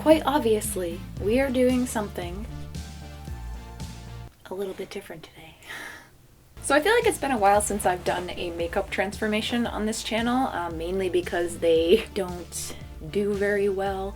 quite obviously, we are doing something a little bit different today. So I feel like it's been a while since I've done a makeup transformation on this channel, mainly because they don't do very well.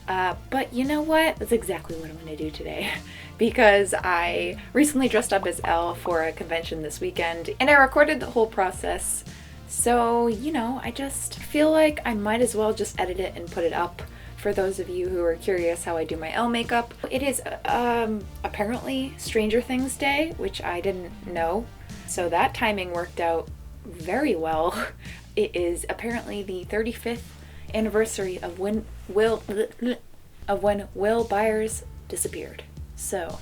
But you know what? That's exactly what I'm going to do today. Because I recently dressed up as Elle for a convention this weekend, and I recorded the whole process. So, you know, I just feel like I might as well just edit it and put it up for those of you who are curious how I do my Elle makeup. It is apparently Stranger Things Day, which I didn't know. So that timing worked out very well. It is apparently the 35th anniversary of when Will Byers disappeared. So,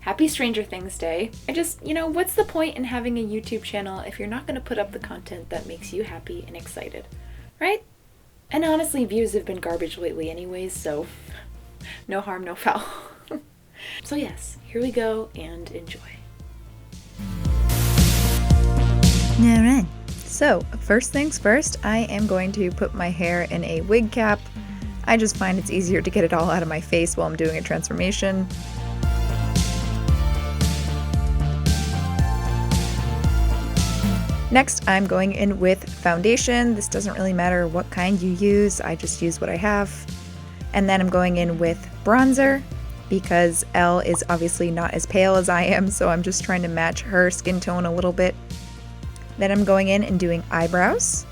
happy Stranger Things Day. I just, you know, what's the point in having a YouTube channel if you're not going to put up the content that makes you happy and excited, right? And honestly, views have been garbage lately anyways, so no harm, no foul. So yes, here we go and enjoy. Alright, so first things first, I am going to put my hair in a wig cap. I just find it's easier to get it all out of my face while I'm doing a transformation. Next, I'm going in with foundation. This doesn't really matter what kind you use, I just use what I have. And then I'm going in with bronzer, because Elle is obviously not as pale as I am, so I'm just trying to match her skin tone a little bit. Then I'm going in and doing eyebrows.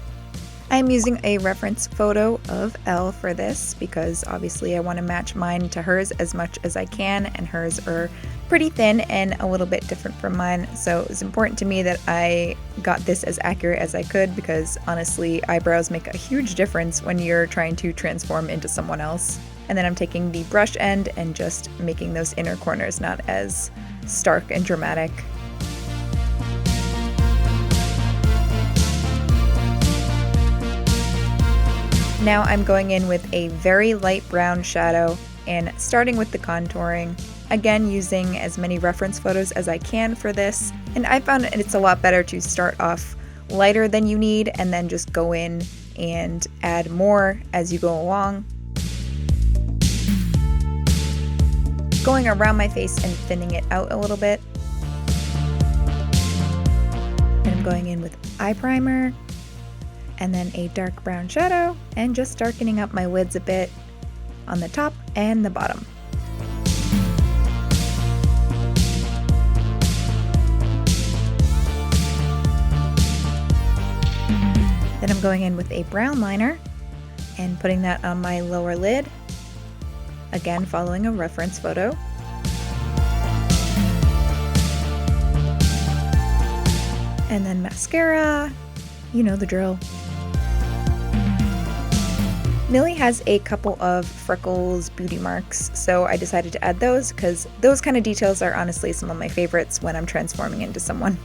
I'm using a reference photo of Elle for this because obviously I want to match mine to hers as much as I can, and hers are pretty thin and a little bit different from mine, so it's important to me that I got this as accurate as I could because honestly eyebrows make a huge difference when you're trying to transform into someone else. And then I'm taking the brush end and just making those inner corners not as stark and dramatic. Now I'm going in with a very light brown shadow and starting with the contouring. Again, using as many reference photos as I can for this. And I found it's a lot better to start off lighter than you need and then just go in and add more as you go along. Going around my face and thinning it out a little bit. And I'm going in with eye primer. And then a dark brown shadow, and just darkening up my lids a bit on the top and the bottom. Then I'm going in with a brown liner and putting that on my lower lid, again following a reference photo. And then mascara, you know the drill. Millie has a couple of freckles beauty marks, so I decided to add those because those kind of details are honestly some of my favorites when I'm transforming into someone.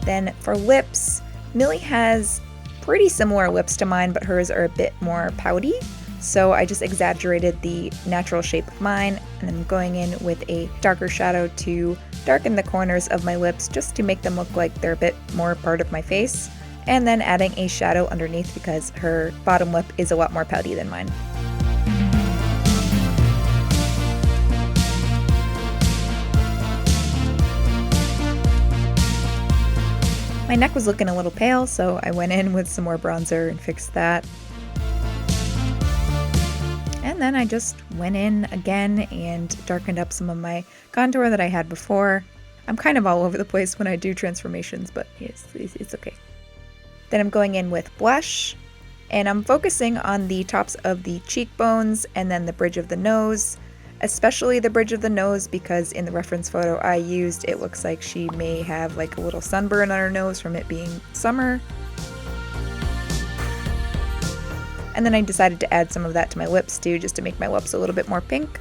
Then for lips, Millie has pretty similar lips to mine, but hers are a bit more pouty, so I just exaggerated the natural shape of mine, and I'm going in with a darker shadow to darken the corners of my lips just to make them look like they're a bit more part of my face. And then adding a shadow underneath because her bottom lip is a lot more pouty than mine. My neck was looking a little pale, so I went in with some more bronzer and fixed that. And then I just went in again and darkened up some of my contour that I had before. I'm kind of all over the place when I do transformations, but it's okay. Then I'm going in with blush, and I'm focusing on the tops of the cheekbones and then the bridge of the nose, especially the bridge of the nose because in the reference photo I used, it looks like she may have like a little sunburn on her nose from it being summer. And then I decided to add some of that to my lips too, just to make my lips a little bit more pink.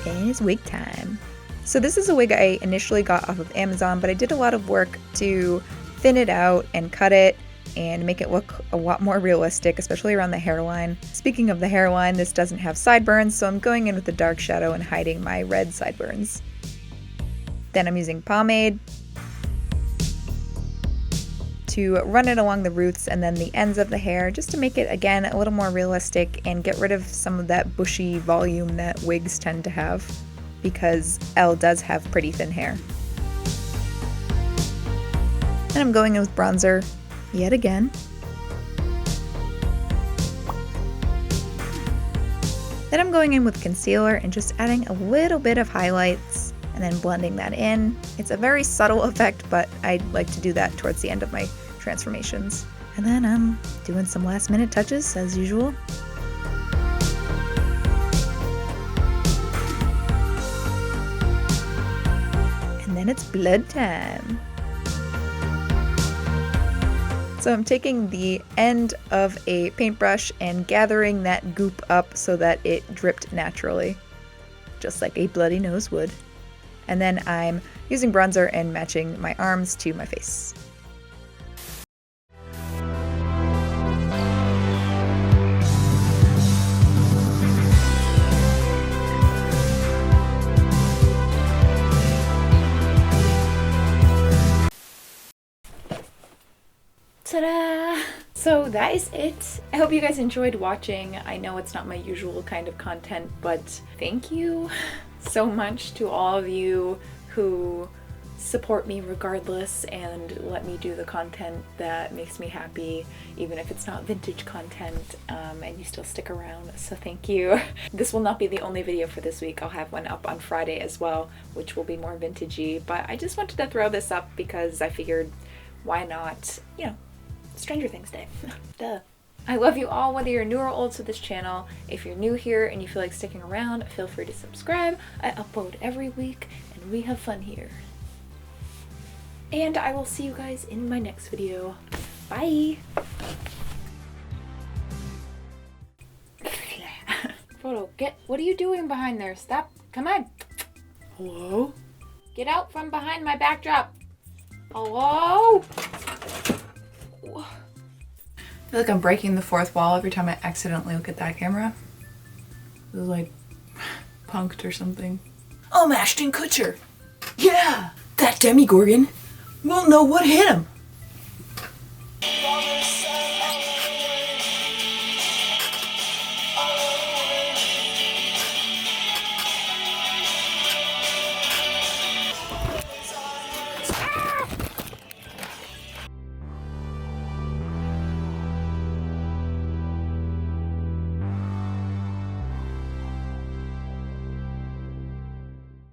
And it's wig time. So this is a wig I initially got off of Amazon, but I did a lot of work to thin it out and cut it and make it look a lot more realistic, especially around the hairline. Speaking of the hairline, this doesn't have sideburns, so I'm going in with a dark shadow and hiding my red sideburns. Then I'm using pomade to run it along the roots and then the ends of the hair, just to make it, again, a little more realistic and get rid of some of that bushy volume that wigs tend to have, because Elle does have pretty thin hair. And I'm going in with bronzer yet again. Then I'm going in with concealer and just adding a little bit of highlights and then blending that in. It's a very subtle effect, but I like to do that towards the end of my transformations. And then I'm doing some last minute touches as usual. And then it's blood time. So I'm taking the end of a paintbrush and gathering that goop up so that it dripped naturally, just like a bloody nose would. And then I'm using bronzer and matching my arms to my face. Ta-da! So that is it. I hope you guys enjoyed watching. I know it's not my usual kind of content, but thank you so much to all of you who support me regardless and let me do the content that makes me happy, even if it's not vintage content, and you still stick around, so thank you. This will not be the only video for this week. I'll have one up on Friday as well, which will be more vintagey, but I just wanted to throw this up because I figured, why not, you know, Stranger Things Day. Duh. I love you all, whether you're new or old to this channel. If you're new here and you feel like sticking around, feel free to subscribe. I upload every week and we have fun here. And I will see you guys in my next video. Bye! Photo, what are you doing behind there? Stop, come on. Hello? Get out from behind my backdrop. Hello? I feel like I'm breaking the fourth wall every time I accidentally look at that camera. It was like punked or something. I'm Ashton Kutcher. Yeah, that Demigorgon won't know what hit him.